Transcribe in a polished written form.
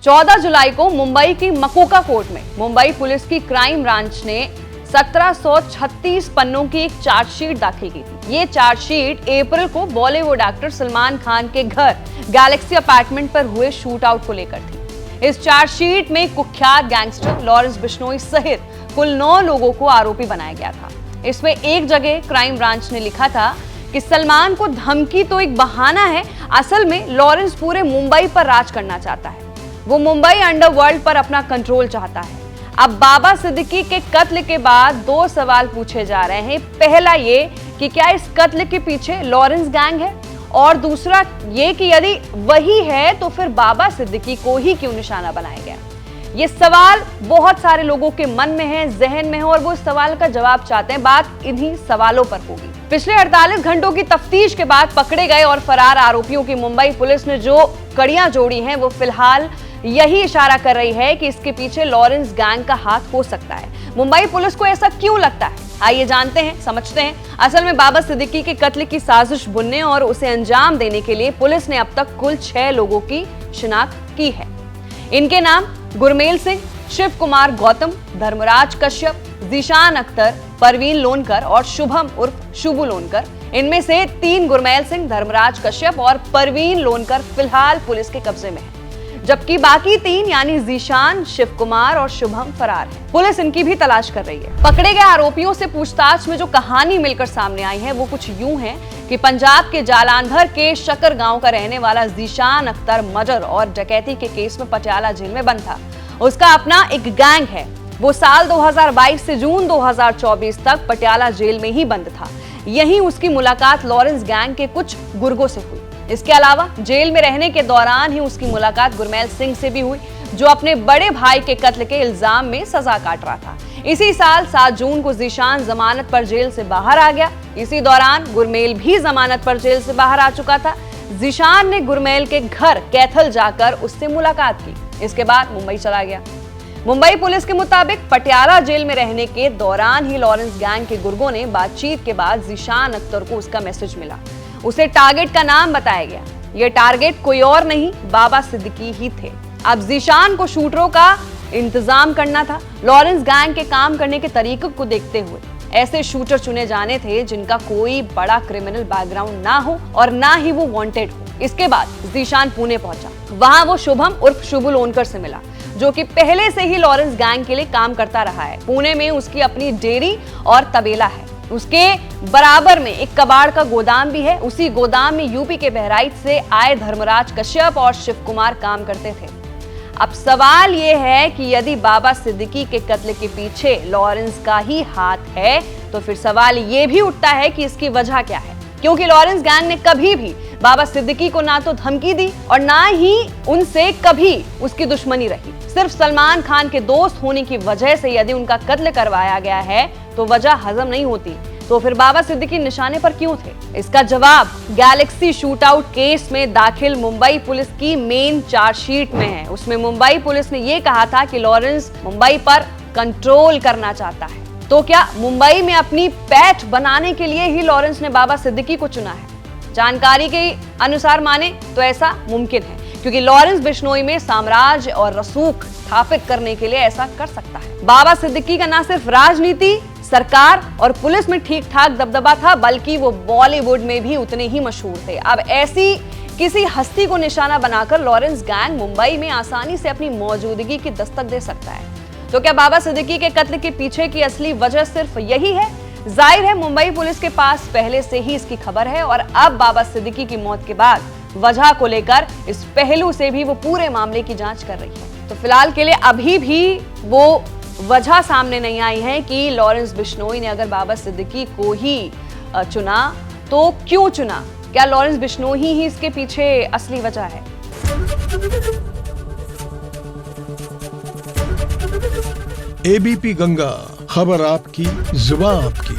14 जुलाई को मुंबई की मकोका कोर्ट में मुंबई पुलिस की क्राइम ब्रांच ने 1736 पन्नों की एक चार्जशीट दाखिल की थी। ये चार्जशीट अप्रैल को बॉलीवुड एक्टर सलमान खान के घर गैलेक्सी अपार्टमेंट पर हुए शूट आउट को लेकर थी। इस चार्जशीट में कुख्यात गैंगस्टर लॉरेंस बिश्नोई सहित कुल 9 लोगों को आरोपी बनाया गया था। इसमें एक जगह क्राइम ब्रांच ने लिखा था कि सलमान को धमकी तो एक बहाना है, असल में लॉरेंस पूरे मुंबई पर राज करना चाहता है। वो मुंबई अंडरवर्ल्ड पर अपना कंट्रोल चाहता है। अब बाबा सिद्दीकी के कत्ल के बाद 2 सवाल पूछे जा रहे हैं। पहला ये कि क्या इस कत्ल के पीछे लॉरेंस गैंग है, और दूसरा ये कि यदि वही है तो फिर बाबा सिद्दीकी को ही क्यों निशाना बनाया गया। ये सवाल बहुत सारे लोगों के मन में है, जहन में है, और वो इस सवाल का जवाब चाहते हैं। बात इन्हीं सवालों पर होगी। पिछले 48 घंटों की तफ्तीश के बाद पकड़े गए और फरार आरोपियों की मुंबई पुलिस ने जो कड़ियां जोड़ी हैं, वो फिलहाल यही इशारा कर रही है कि इसके पीछे लॉरेंस गैंग का हाथ हो सकता है। मुंबई पुलिस को ऐसा क्यों लगता है, आइए जानते हैं, समझते हैं। असल में बाबा सिद्दीकी के कत्ल की साजिश बुनने और उसे अंजाम देने के लिए पुलिस ने अब तक कुल 6 लोगों की शिनाख्त की है। इनके नाम गुरमेल सिंह, शिव कुमार गौतम, धर्मराज कश्यप, जीशान अख्तर, परवीन लोनकर और शुभम उर्फ शुभू लोनकर। इनमें से 3 गुरमेल सिंह, धर्मराज कश्यप और परवीन लोनकर फिलहाल पुलिस के कब्जे में है, जबकि बाकी 3 यानी जीशान, शिव कुमार और शुभम फरार हैं। पुलिस इनकी भी तलाश कर रही है। पकड़े गए आरोपियों से पूछताछ में जो कहानी मिलकर सामने आई है, वो कुछ यूं है कि पंजाब के जालंधर के शकर गांव का रहने वाला जीशान अख्तर मर्डर और डकैती के केस में पटियाला जेल में बंद था। उसका अपना एक गैंग है। वो साल 2022 से जून 2024 तक पटियाला जेल में ही बंद था। यहीं उसकी मुलाकात लॉरेंस गैंग के कुछ गुर्गों से हुई। इसके अलावा जेल में रहने के दौरान ही उसकी मुलाकात गुरमेल सिंह से भी हुई, जो अपने बड़े भाई के कत्ल के इल्जाम में सजा काट रहा था। इसी साल 7 जून को जीशान जमानत पर जेल से बाहर आ गया। इसी दौरान गुरमेल भी जमानत पर जेल से बाहर आ चुका था। जीशान ने गुरमेल के घर कैथल जाकर उससे मुलाकात की। इसके बाद मुंबई चला गया। मुंबई पुलिस के मुताबिक पटियाला जेल में रहने के दौरान ही लॉरेंस गैंग के गुर्गों ने बातचीत के बाद जीशान अख्तर को उसका मैसेज मिला। उसे टारगेट का नाम बताया गया। ये टारगेट कोई और नहीं, बाबा सिद्दीकी ही थे। अब जीशान को शूटरों का इंतजाम करना था। लॉरेंस गैंग के काम करने के तरीके को देखते हुए ऐसे शूटर चुने जाने थे जिनका कोई बड़ा क्रिमिनल बैकग्राउंड ना हो और ना ही वो वांटेड हो। इसके बाद जीशान पुणे पहुंचा। वहां वो शुभम उर्फ शुभू लोनकर से मिला, जो कि पहले से ही लॉरेंस गैंग के लिए काम करता रहा है। पुणे में उसकी अपनी डेयरी और तबेला है। उसके बराबर में एक कबाड़ का गोदाम भी है। उसी गोदाम में यूपी के बहराइच से आए धर्मराज कश्यप और शिव कुमार काम करते थे। अब सवाल यह है कि यदि बाबा सिद्दीकी के कत्ल के पीछे लॉरेंस का ही हाथ है, तो फिर सवाल यह भी उठता है कि इसकी वजह क्या है, क्योंकि लॉरेंस गैंग ने कभी भी बाबा सिद्दीकी को ना तो धमकी दी और ना ही उनसे कभी उसकी दुश्मनी रही। सिर्फ सलमान खान के दोस्त होने की वजह से यदि उनका कत्ल करवाया गया है तो वजह हजम नहीं होती। तो फिर बाबा सिद्दीकी निशाने पर क्यों थे? इसका जवाब गैलेक्सी शूटआउट केस में दाखिल मुंबई पुलिस की मेन चार्जशीट में है। उसमें मुंबई पुलिस ने यह कहा था कि लॉरेंस मुंबई पर कंट्रोल करना चाहता है। तो क्या मुंबई में अपनी पैठ बनाने के लिए ही लॉरेंस ने बाबा सिद्दीकी को चुना है? जानकारी के अनुसार माने तो ऐसा मुमकिन है, क्योंकि लॉरेंस बिश्नोई में साम्राज्य और रसूख स्थापित करने के लिए ऐसा कर सकता है। बाबा सिद्दीकी का न सिर्फ राजनीति, सरकार और पुलिस में ठीक ठाक दबदबा था, बल्कि वो बॉलीवुड में भी उतने ही मशहूर थे। अब ऐसी किसी हस्ती को निशाना बनाकर लॉरेंस गैंग मुंबई में आसानी से अपनी मौजूदगी की दस्तक दे सकता है। तो क्या बाबा सिद्दीकी के कत्ल के पीछे की असली वजह सिर्फ यही है? जाहिर है मुंबई पुलिस के पास पहले से ही इसकी खबर है और अब बाबा सिद्दीकी की मौत के बाद वजह को लेकर इस पहलू से भी वो पूरे मामले की जांच कर रही है। तो फिलहाल के लिए अभी भी वो वजह सामने नहीं आई है कि लॉरेंस बिश्नोई ने अगर बाबा सिद्दीकी को ही चुना तो क्यों चुना? क्या लॉरेंस बिश्नोई ही इसके पीछे असली वजह है? एबीपी गंगा, खबर आपकी, जुबान आपकी।